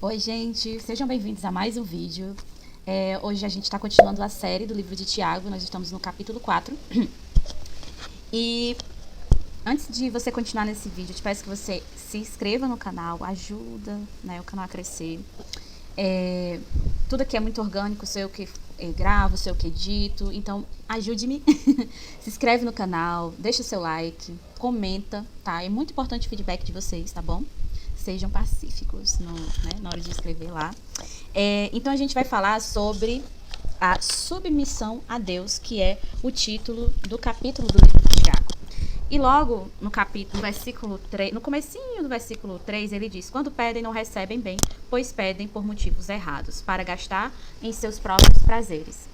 Oi, gente, sejam bem-vindos a mais um vídeo. Hoje a gente está continuando a série do livro de Tiago, nós estamos no capítulo 4. E antes de você continuar nesse vídeo, eu te peço que você se inscreva no canal, ajuda, né, o canal a crescer. Tudo aqui é muito orgânico, sou eu que gravo, sou eu que edito, então ajude-me. Se inscreve no canal, deixa seu like, comenta, tá? É muito importante o feedback de vocês, tá bom? Sejam pacíficos na hora de escrever lá. Então a gente vai falar sobre a submissão a Deus, que é o título do capítulo do livro de Tiago. E logo no capítulo, no versículo 3, no comecinho do versículo 3, ele diz: quando pedem, não recebem bem, pois pedem por motivos errados, para gastar em seus próprios prazeres.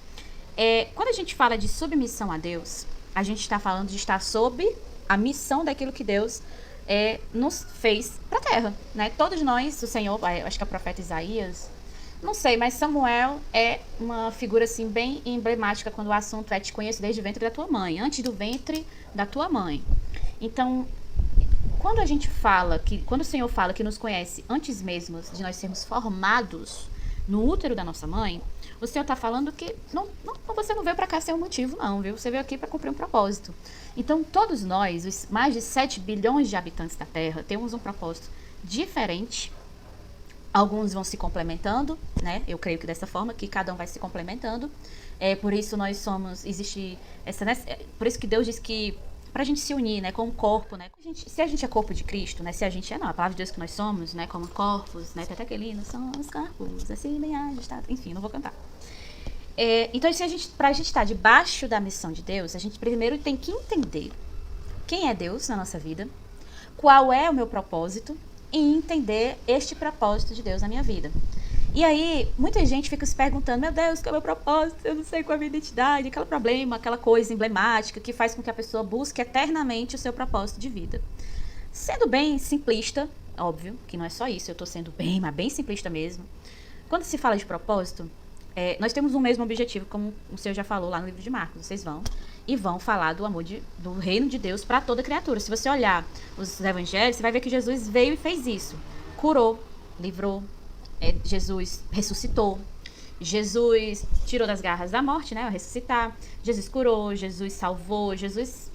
Quando a gente fala de submissão a Deus, a gente está falando de estar sob a missão daquilo que Deus nos fez para a terra, né? Todos nós, o Senhor, acho que é o profeta Isaías, não sei, mas Samuel é uma figura assim bem emblemática quando o assunto é te conheço desde o ventre da tua mãe, antes do ventre da tua mãe. Então, quando a gente fala quando o Senhor fala que nos conhece antes mesmo de nós sermos formados no útero da nossa mãe, o Senhor está falando que você não veio para cá sem um motivo, não, viu? Você veio aqui para cumprir um propósito. Então, todos nós, os mais de 7 bilhões de habitantes da Terra, temos um propósito diferente. Alguns vão se complementando, né? Eu creio que dessa forma, que cada um vai se complementando. Por isso nós somos, existe essa, né? Por isso que Deus diz que pra gente se unir, né, como corpo, né? Se a gente é corpo de Cristo, né? Se a gente não, a palavra de Deus que nós somos, né, como corpos, né? Até aquele hino, são os corpos, assim bem ajustados, enfim, não vou cantar. Então, pra gente estar debaixo da missão de Deus, a gente primeiro tem que entender quem é Deus na nossa vida, qual é o meu propósito e entender este propósito de Deus na minha vida. E aí, muita gente fica se perguntando, meu Deus, qual é o meu propósito? Eu não sei qual é a minha identidade, aquele problema, aquela coisa emblemática que faz com que a pessoa busque eternamente o seu propósito de vida. Sendo bem simplista, óbvio que não é só isso, eu estou sendo mas bem simplista mesmo. Quando se fala de propósito, nós temos um mesmo objetivo, como o Senhor já falou lá no livro de Marcos. Vocês vão falar do amor do reino de Deus para toda criatura. Se você olhar os evangelhos, você vai ver que Jesus veio e fez isso. Curou, livrou, Jesus ressuscitou, Jesus tirou das garras da morte, né, ao ressuscitar, Jesus curou, Jesus salvou, Jesus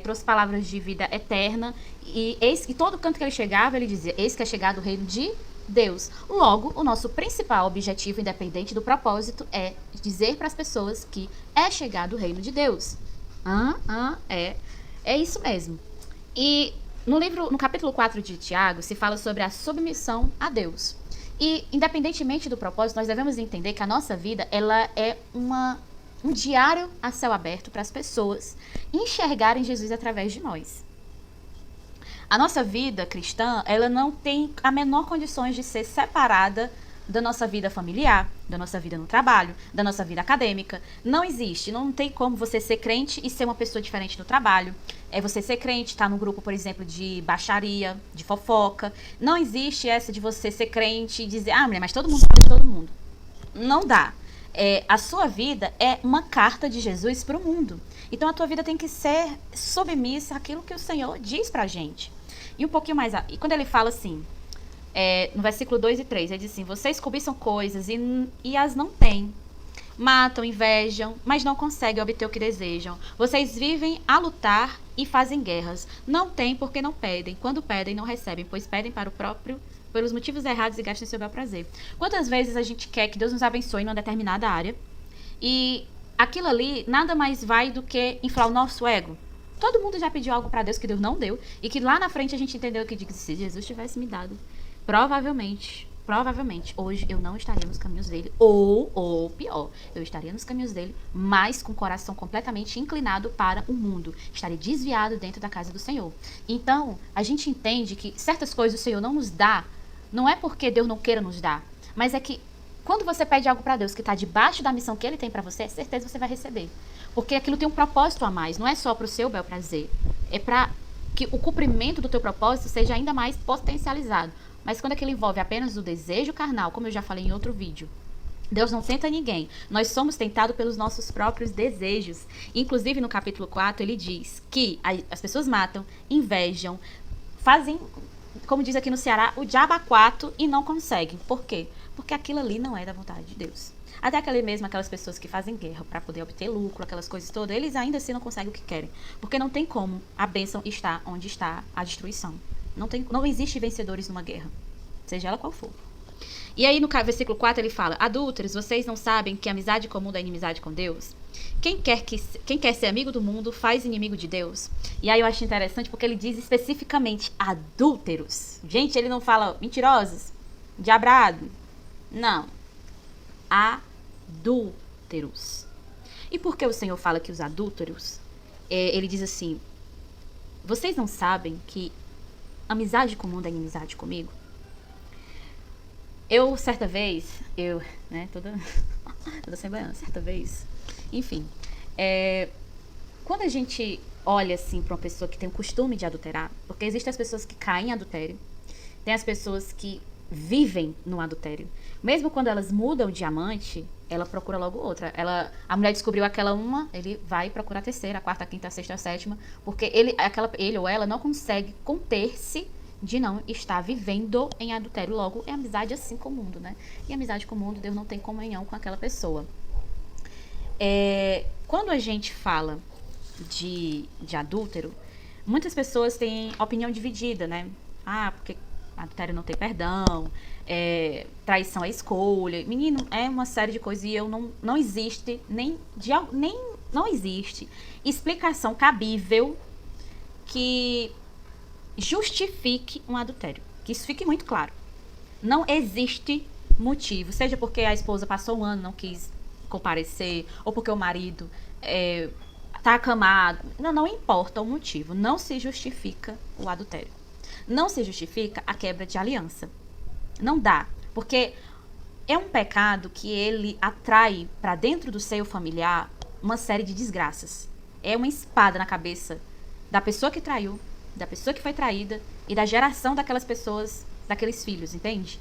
trouxe palavras de vida eterna, e todo canto que ele chegava, ele dizia, eis que é chegado o reino de Deus. Logo, o nosso principal objetivo, independente do propósito, é dizer para as pessoas que é chegado o reino de Deus. É isso mesmo. E no capítulo 4 de Tiago, se fala sobre a submissão a Deus. E, independentemente do propósito, nós devemos entender que a nossa vida, ela é um diário a céu aberto para as pessoas enxergarem Jesus através de nós. A nossa vida cristã, ela não tem a menor condições de ser separada da nossa vida familiar, da nossa vida no trabalho, da nossa vida acadêmica. Não existe, não tem como você ser crente e ser uma pessoa diferente no trabalho. Você ser crente, estar num grupo, por exemplo, de baixaria, de fofoca. Não existe essa de você ser crente e dizer, mulher, mas todo mundo fala de todo mundo. Não dá. A sua vida é uma carta de Jesus para o mundo. Então a tua vida tem que ser submissa àquilo que o Senhor diz pra gente. E um pouquinho mais, e quando ele fala assim, no versículo 2 e 3, ele diz assim, vocês cobiçam coisas e as não têm. Matam, invejam, mas não conseguem obter o que desejam. Vocês vivem a lutar e fazem guerras. Não têm porque não pedem. Quando pedem, não recebem, pois pedem pelos motivos errados e gastam seu bel prazer. Quantas vezes a gente quer que Deus nos abençoe em uma determinada área e aquilo ali nada mais vai do que inflar o nosso ego? Todo mundo já pediu algo para Deus que Deus não deu e que lá na frente a gente entendeu que se Jesus tivesse me dado, provavelmente, hoje eu não estaria nos caminhos dele, ou pior, eu estaria nos caminhos dele, mas com o coração completamente inclinado para o mundo, estaria desviado dentro da casa do Senhor. Então, a gente entende que certas coisas o Senhor não nos dá, não é porque Deus não queira nos dar, mas é que quando você pede algo para Deus que está debaixo da missão que Ele tem para você, é certeza que você vai receber. Porque aquilo tem um propósito a mais, não é só para o seu bel prazer, é para que o cumprimento do teu propósito seja ainda mais potencializado. Mas quando aquilo envolve apenas o desejo carnal, como eu já falei em outro vídeo, Deus não tenta ninguém. Nós somos tentados pelos nossos próprios desejos. Inclusive, no capítulo 4, ele diz que as pessoas matam, invejam, fazem como diz aqui no Ceará, o diabaquato e não conseguem. Por quê? Porque aquilo ali não é da vontade de Deus. Até aquelas pessoas que fazem guerra para poder obter lucro, aquelas coisas todas, eles ainda assim não conseguem o que querem. Porque não tem como a bênção estar onde está a destruição. Não existe vencedores numa guerra, seja ela qual for. E aí no versículo 4 ele fala: adúlteros, vocês não sabem que a amizade comum dá inimizade com Deus? Quem quer ser amigo do mundo faz inimigo de Deus. E aí eu acho interessante porque ele diz especificamente adúlteros. Gente, ele não fala mentirosos, diabrado. Não. Adúlteros. E por que o Senhor fala que os adúlteros? Ele diz assim: vocês não sabem que amizade comum dá inimizade comigo? Certa vez, toda semana, certa vez, enfim, quando a gente olha assim para uma pessoa que tem o costume de adulterar, porque existem as pessoas que caem em adultério, tem as pessoas que vivem no adultério. Mesmo quando elas mudam de amante, ela procura logo outra. A mulher descobriu aquela uma, ele vai procurar a terceira, a quarta, a quinta, a sexta, a sétima, porque ele ou ela não consegue conter-se de não estar vivendo em adultério. Logo, é amizade assim com o mundo, né? E amizade com o mundo, Deus não tem comunhão com aquela pessoa. Quando a gente fala de adúltero, muitas pessoas têm opinião dividida, né? Porque adultério não tem perdão, traição é escolha. Menino, é uma série de coisas e não existe não existe explicação cabível que justifique um adultério. Que isso fique muito claro. Não existe motivo, seja porque a esposa passou um ano, não quis comparecer, ou porque o marido tá acamado. Não importa o motivo, não se justifica o adultério. Não se justifica a quebra de aliança. Não dá, porque é um pecado que ele atrai para dentro do seio familiar uma série de desgraças. É uma espada na cabeça da pessoa que traiu, da pessoa que foi traída e da geração daquelas pessoas, daqueles filhos, entende?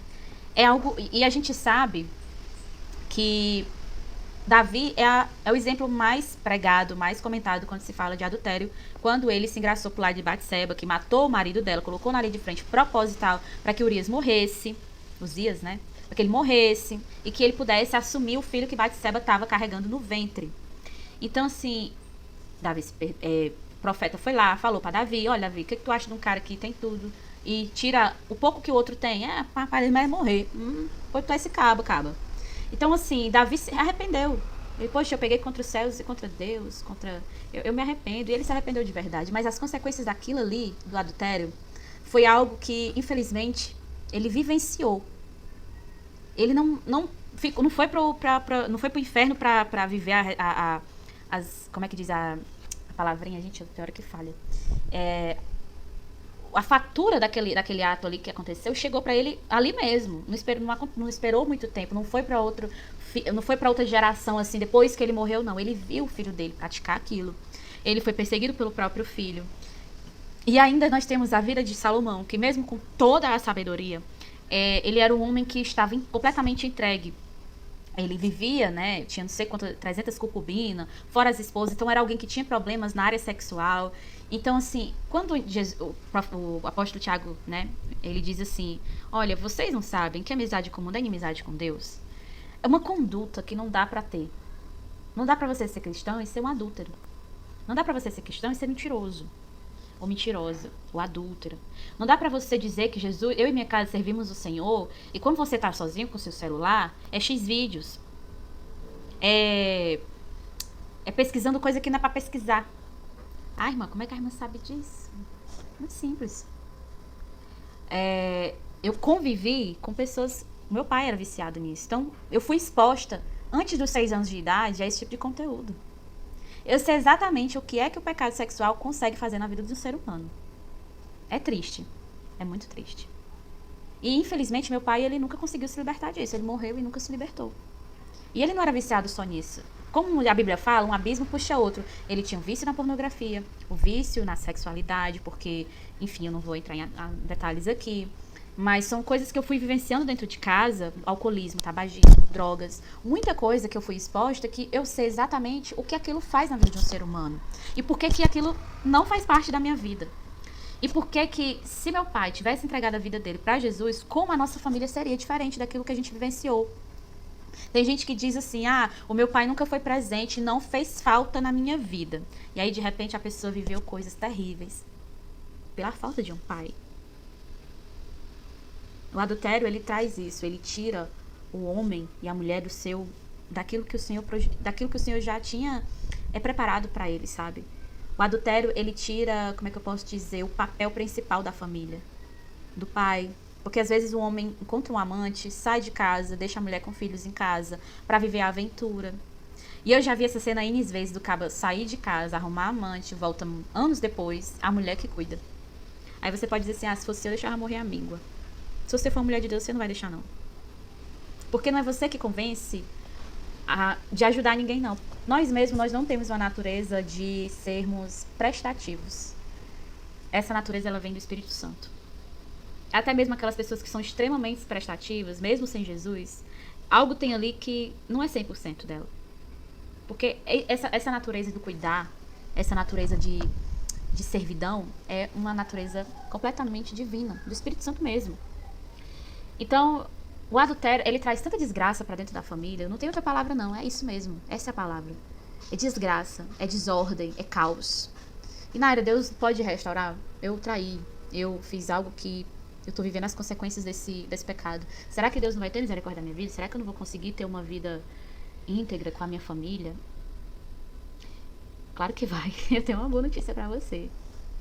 É algo, e a gente sabe que Davi é o exemplo mais pregado, mais comentado quando se fala de adultério, quando ele se engraçou pro lado de Batseba, que matou o marido dela, colocou na linha de frente proposital para que Urias morresse, Uzias, né? Para que ele morresse e que ele pudesse assumir o filho que Batseba estava carregando no ventre. Então, assim, Davi, o profeta foi lá, falou para Davi: olha, Davi, o que tu acha de um cara que tem tudo e tira o pouco que o outro tem? Papai, ele vai morrer. Pode tu esse cabo. Então, assim, Davi se arrependeu. Ele, poxa, eu peguei contra os céus e contra Deus, eu me arrependo. E ele se arrependeu de verdade. Mas as consequências daquilo ali, do adultério, foi algo que, infelizmente, ele vivenciou. Ele não foi pro inferno pra viver como é que diz a palavrinha, gente, tem hora que falha. A fatura daquele ato ali que aconteceu chegou para ele ali mesmo. Não esperou muito tempo. Não foi para outra geração assim, depois que ele morreu, não. Ele viu o filho dele praticar aquilo. Ele foi perseguido pelo próprio filho. E ainda nós temos a vida de Salomão, que mesmo com toda a sabedoria, ele era um homem que estava completamente entregue. Ele vivia, né, tinha não sei quantas, 300 concubinas, fora as esposas, então era alguém que tinha problemas na área sexual. Então, assim, quando o apóstolo Tiago, né, ele diz assim: olha, vocês não sabem que amizade comum é inimizade com Deus? É uma conduta que não dá pra ter. Não dá pra você ser cristão e ser um adúltero. Não dá pra você ser cristão e ser mentiroso. Ou mentirosa, ou adúltera. Não dá pra você dizer que Jesus, eu e minha casa servimos o Senhor, e quando você tá sozinho com o seu celular, é X vídeos. É pesquisando coisa que não é pra pesquisar. Irmã, como é que a irmã sabe disso? Muito simples. Eu convivi com pessoas... Meu pai era viciado nisso. Então, eu fui exposta, antes dos 6 anos de idade, a esse tipo de conteúdo. Eu sei exatamente o que é que o pecado sexual consegue fazer na vida de um ser humano. É triste. É muito triste. E, infelizmente, meu pai, ele nunca conseguiu se libertar disso. Ele morreu e nunca se libertou. E ele não era viciado só nisso. Como a Bíblia fala, um abismo puxa outro. Ele tinha um vício na pornografia, o vício na sexualidade, porque, enfim, eu não vou entrar em detalhes aqui. Mas são coisas que eu fui vivenciando dentro de casa: alcoolismo, tabagismo, drogas, muita coisa que eu fui exposta, que eu sei exatamente o que aquilo faz na vida de um ser humano e por que aquilo não faz parte da minha vida. E por que que, se meu pai tivesse entregado a vida dele para Jesus, como a nossa família seria diferente daquilo que a gente vivenciou? Tem gente que diz assim, o meu pai nunca foi presente, não fez falta na minha vida. E aí, de repente, a pessoa viveu coisas terríveis pela falta de um pai. O adultério, ele traz isso, ele tira o homem e a mulher daquilo que o Senhor já tinha preparado para ele, sabe? O adultério, ele tira, como é que eu posso dizer, o papel principal da família, do pai. Porque às vezes o homem encontra um amante, sai de casa, deixa a mulher com filhos em casa para viver a aventura. E eu já vi essa cena N vezes do cabo sair de casa, arrumar amante, volta anos depois, a mulher que cuida. Aí você pode dizer assim, se fosse eu deixava morrer a míngua. Se você for uma mulher de Deus, você não vai deixar não. Porque não é você que convence de ajudar ninguém não. Nós mesmos, nós não temos uma natureza de sermos prestativos. Essa natureza, ela vem do Espírito Santo. Até mesmo aquelas pessoas que são extremamente prestativas, mesmo sem Jesus, algo tem ali que não é 100% dela. Porque essa natureza do cuidar, essa natureza de servidão, é uma natureza completamente divina, do Espírito Santo mesmo. Então, o adultério, ele traz tanta desgraça para dentro da família, não tem outra palavra não, é isso mesmo, essa é a palavra. É desgraça, é desordem, é caos. E Naira, Deus pode restaurar? Eu traí, eu fiz algo que eu estou vivendo as consequências desse pecado. Será que Deus não vai ter misericórdia da minha vida? Será que eu não vou conseguir ter uma vida íntegra com a minha família? Claro que vai. Eu tenho uma boa notícia para você.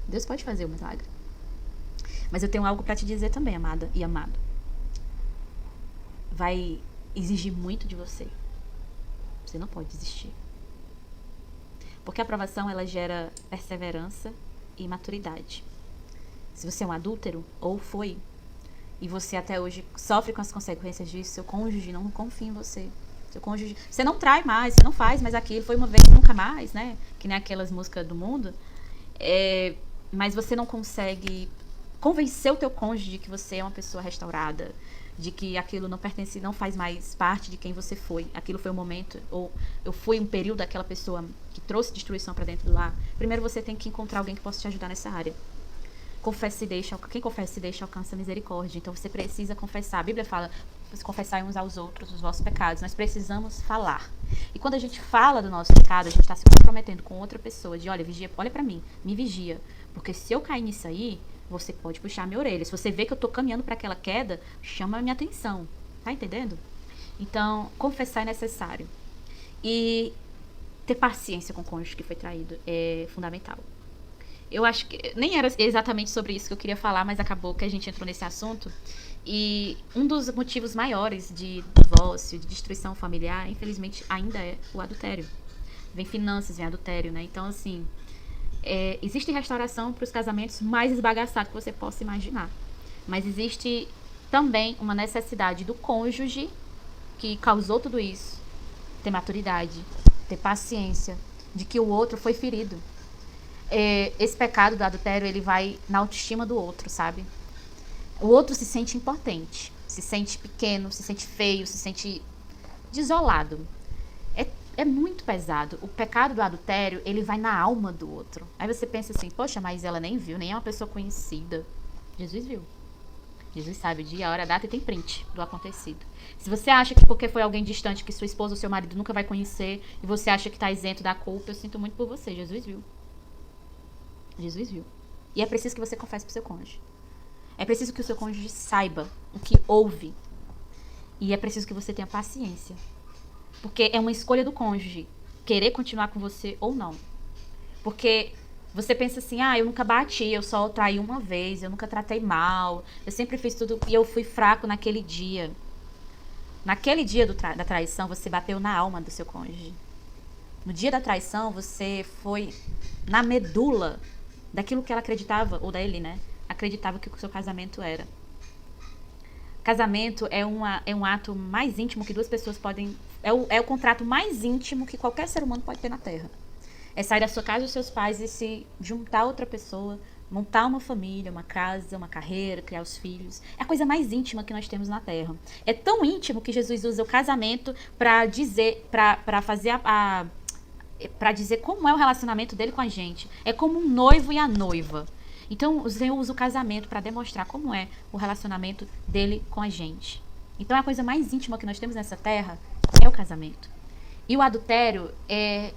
Deus pode fazer um milagre. Mas eu tenho algo para te dizer também, amada e amado. Vai exigir muito de você. Você não pode desistir. Porque a aprovação, ela gera perseverança e maturidade. Se você é um adúltero, ou foi, e você até hoje sofre com as consequências disso, seu cônjuge não confia em você. Seu cônjuge, você não trai mais, você não faz mais aquilo, foi uma vez, nunca mais, né? Que nem aquelas músicas do mundo. Mas você não consegue convencer o teu cônjuge de que você é uma pessoa restaurada, de que aquilo não pertence, não faz mais parte de quem você foi. Aquilo foi um momento, ou eu fui um período daquela pessoa que trouxe destruição para dentro do lar. Primeiro você tem que encontrar alguém que possa te ajudar nessa área. Quem confessa e deixa alcança misericórdia. Então você precisa confessar. A Bíblia fala, confessai uns aos outros os vossos pecados. Nós precisamos falar. E quando a gente fala do nosso pecado, a gente está se comprometendo com outra pessoa. De olha para mim, me vigia. Porque se eu cair nisso aí, você pode puxar a minha orelha. Se você vê que eu estou caminhando para aquela queda, chama a minha atenção. Tá entendendo? Então, confessar é necessário. E ter paciência com o cônjuge que foi traído é fundamental. Eu acho que nem era exatamente sobre isso que eu queria falar, mas acabou que a gente entrou nesse assunto. E um dos motivos maiores de divórcio, de destruição familiar, infelizmente, ainda é o adultério. Vem finanças, vem adultério, né? Então, assim, existe restauração para os casamentos mais esbagaçados que você possa imaginar. Mas existe também uma necessidade do cônjuge que causou tudo isso ter maturidade, ter paciência, de que o outro foi ferido. Esse pecado do adultério, ele vai na autoestima do outro, sabe? O outro se sente impotente, se sente pequeno, se sente feio, se sente desolado. É muito pesado. O pecado do adultério, ele vai na alma do outro. Aí você pensa assim, poxa, mas ela nem viu, nem é uma pessoa conhecida. Jesus viu. Jesus sabe o dia, a hora, a data e tem print do acontecido. Se você acha que porque foi alguém distante que sua esposa ou seu marido nunca vai conhecer e você acha que está isento da culpa, eu sinto muito por você. Jesus viu. Jesus viu. E é preciso que você confesse pro seu cônjuge. É preciso que o seu cônjuge saiba o que houve. E é preciso que você tenha paciência. Porque é uma escolha do cônjuge querer continuar com você ou não. Porque você pensa assim, eu nunca bati, eu só traí uma vez, eu nunca tratei mal, eu sempre fiz tudo e eu fui fraco naquele dia. Naquele dia da traição, você bateu na alma do seu cônjuge. No dia da traição, você foi na medula daquilo que ela acreditava, ou dele, né? Acreditava que o seu casamento era. Casamento é um ato mais íntimo que duas pessoas podem... É o contrato mais íntimo que qualquer ser humano pode ter na Terra. É sair da sua casa dos seus pais e se juntar a outra pessoa, montar uma família, uma casa, uma carreira, criar os filhos. É a coisa mais íntima que nós temos na Terra. É tão íntimo que Jesus usa o casamento para dizer, para fazer para dizer como é o relacionamento dele com a gente. É como um noivo e a noiva. Então, o Senhor usa o casamento para demonstrar como é o relacionamento dele com a gente. Então, a coisa mais íntima que nós temos nessa terra é o casamento. E o adultério é,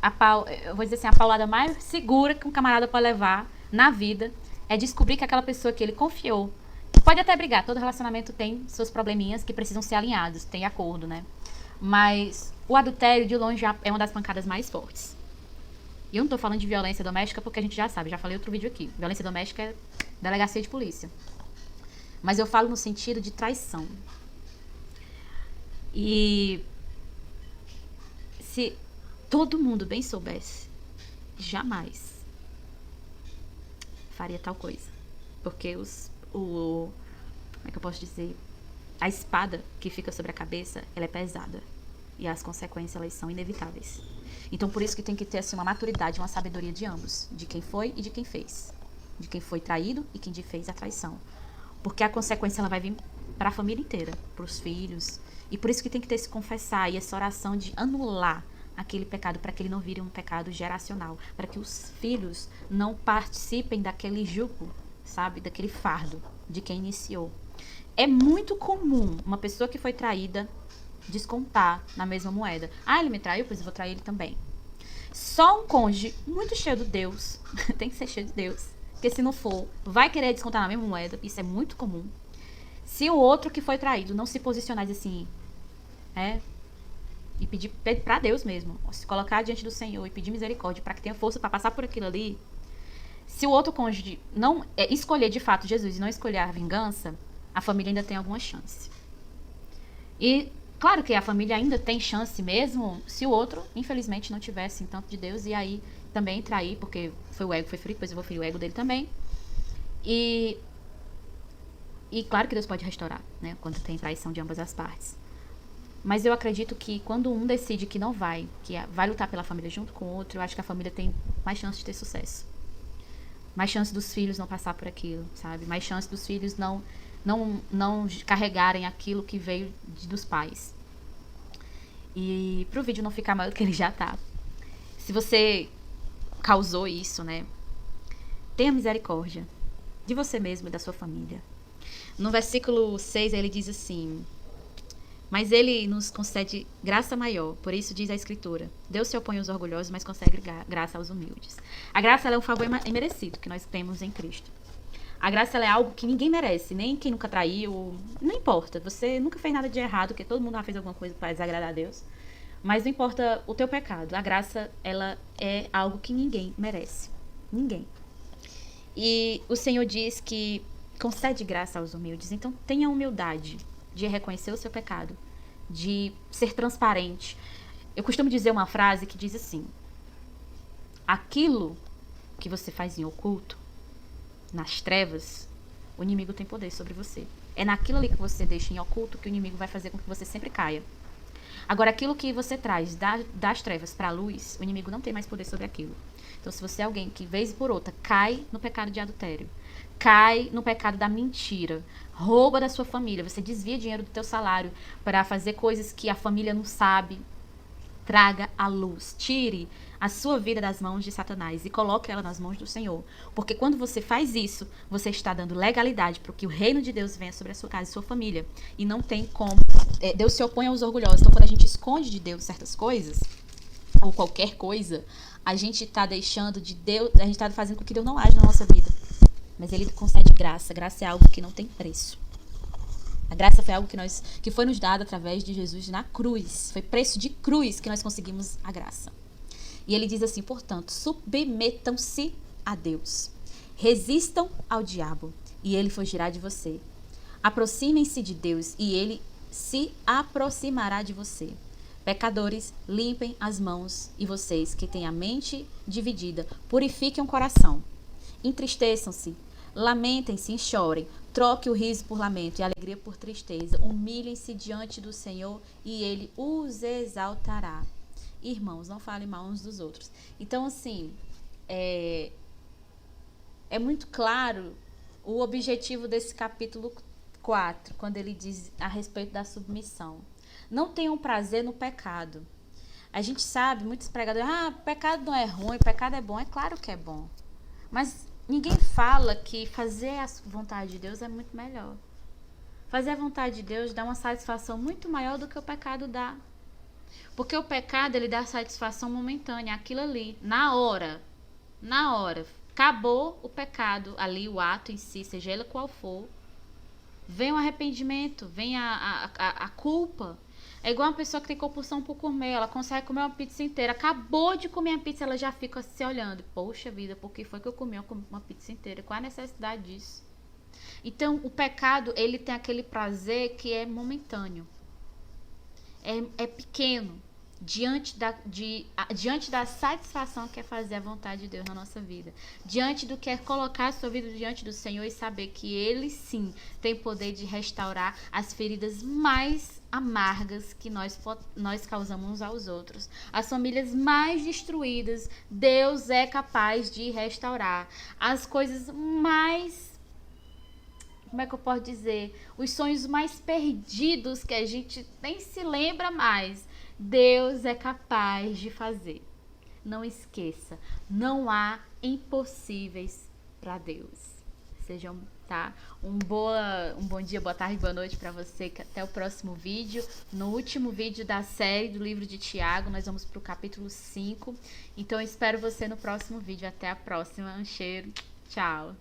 eu vou dizer assim, a paulada mais segura que um camarada pode levar na vida é descobrir que aquela pessoa que ele confiou, pode até brigar, todo relacionamento tem seus probleminhas que precisam ser alinhados, tem acordo, né? Mas o adultério, de longe, é uma das pancadas mais fortes. E eu não tô falando de violência doméstica porque a gente já sabe, já falei outro vídeo aqui. Violência doméstica é delegacia de polícia. Mas eu falo no sentido de traição. E se todo mundo bem soubesse, jamais faria tal coisa. Porque como é que eu posso dizer? A espada que fica sobre a cabeça, ela é pesada. E as consequências, elas são inevitáveis. Então, por isso que tem que ter assim, uma maturidade, uma sabedoria de ambos. De quem foi e de quem fez. De quem foi traído e quem fez a traição. Porque a consequência, ela vai vir para a família inteira. Para os filhos. E por isso que tem que ter esse confessar e essa oração de anular aquele pecado, para que ele não vire um pecado geracional. Para que os filhos não participem daquele jugo, sabe? Daquele fardo de quem iniciou. É muito comum uma pessoa que foi traída descontar na mesma moeda. Ah, ele me traiu, pois eu vou trair ele também. Só um cônjuge muito cheio de Deus, tem que ser cheio de Deus, porque se não for, vai querer descontar na mesma moeda, isso é muito comum. Se o outro que foi traído não se posicionar assim, e pedir pra Deus mesmo, se colocar diante do Senhor e pedir misericórdia para que tenha força para passar por aquilo ali, se o outro cônjuge não escolher de fato Jesus e não escolher a vingança, a família ainda tem alguma chance. E claro que a família ainda tem chance mesmo se o outro, infelizmente, não tivesse em tanto de Deus. E aí também trair, porque foi o ego que foi ferido, depois eu vou ferir o ego dele também. E claro que Deus pode restaurar, né? Quando tem traição de ambas as partes. Mas eu acredito que quando um decide que não vai, que vai lutar pela família junto com o outro, eu acho que a família tem mais chance de ter sucesso. Mais chance dos filhos não passar por aquilo, sabe? Mais chance dos filhos não carregarem aquilo que veio dos pais. E pro vídeo não ficar maior do que ele já tá. Se você causou isso, né? Tenha misericórdia de você mesmo e da sua família. No versículo 6 ele diz assim: mas ele nos concede graça maior. Por isso diz a Escritura: Deus se opõe aos orgulhosos, mas concede graça aos humildes. A graça, ela é um favor imerecido que nós temos em Cristo. A graça, ela é algo que ninguém merece, nem quem nunca traiu, não importa, você nunca fez nada de errado, porque todo mundo já fez alguma coisa para desagradar a Deus, mas não importa o teu pecado, a graça, ela é algo que ninguém merece, ninguém. E o Senhor diz que concede graça aos humildes, então tenha humildade de reconhecer o seu pecado, de ser transparente. Eu costumo dizer uma frase que diz assim: aquilo que você faz em oculto, nas trevas, o inimigo tem poder sobre você. É naquilo ali que você deixa em oculto que o inimigo vai fazer com que você sempre caia. Agora, aquilo que você traz das trevas para a luz, o inimigo não tem mais poder sobre aquilo. Então, se você é alguém que, vez por outra, cai no pecado de adultério, cai no pecado da mentira, rouba da sua família, você desvia dinheiro do teu salário para fazer coisas que a família não sabe, traga a luz, tire a sua vida das mãos de Satanás e coloque ela nas mãos do Senhor. Porque quando você faz isso, você está dando legalidade para que o reino de Deus venha sobre a sua casa e sua família. E não tem como. Deus se opõe aos orgulhosos. Então, quando a gente esconde de Deus certas coisas, ou qualquer coisa, a gente está deixando de Deus, a gente está fazendo com que Deus não age na nossa vida. Mas Ele concede graça. Graça é algo que não tem preço. A graça foi algo que foi nos dado através de Jesus na cruz. Foi preço de cruz que nós conseguimos a graça. E ele diz assim: portanto, submetam-se a Deus. Resistam ao diabo e ele fugirá de você. Aproximem-se de Deus e ele se aproximará de você. Pecadores, limpem as mãos, e vocês que têm a mente dividida, purifiquem o coração. Entristeçam-se, lamentem-se e chorem. Troque o riso por lamento e a alegria por tristeza. Humilhem-se diante do Senhor e Ele os exaltará. Irmãos, não falem mal uns dos outros. Então, assim, é muito claro o objetivo desse capítulo 4, quando ele diz a respeito da submissão. Não tenham prazer no pecado. A gente sabe, muitos pregadores, pecado não é ruim, pecado é bom. É claro que é bom. Mas ninguém fala que fazer a vontade de Deus é muito melhor. Fazer a vontade de Deus dá uma satisfação muito maior do que o pecado dá. Porque o pecado, ele dá satisfação momentânea, aquilo ali, na hora. Na hora. Acabou o pecado ali, o ato em si, seja ele qual for. Vem o arrependimento, vem a culpa. É igual uma pessoa que tem compulsão por comer, ela consegue comer uma pizza inteira. Acabou de comer a pizza, ela já fica se olhando. Poxa vida, por que foi que eu comi uma pizza inteira? Qual a necessidade disso? Então, o pecado, ele tem aquele prazer que é momentâneo. É pequeno. Diante da satisfação que é fazer a vontade de Deus na nossa vida. Diante do que é colocar a sua vida diante do Senhor e saber que Ele sim tem poder de restaurar as feridas mais amargas que nós causamos uns aos outros. As famílias mais destruídas, Deus é capaz de restaurar. As coisas mais... Como é que eu posso dizer? Os sonhos mais perdidos que a gente nem se lembra mais. Deus é capaz de fazer. Não esqueça, não há impossíveis para Deus. Sejam, tá? Um bom dia, boa tarde, boa noite para você. Até o próximo vídeo. No último vídeo da série do livro de Tiago, nós vamos para o capítulo 5. Então, eu espero você no próximo vídeo. Até a próxima. Um cheiro. Tchau.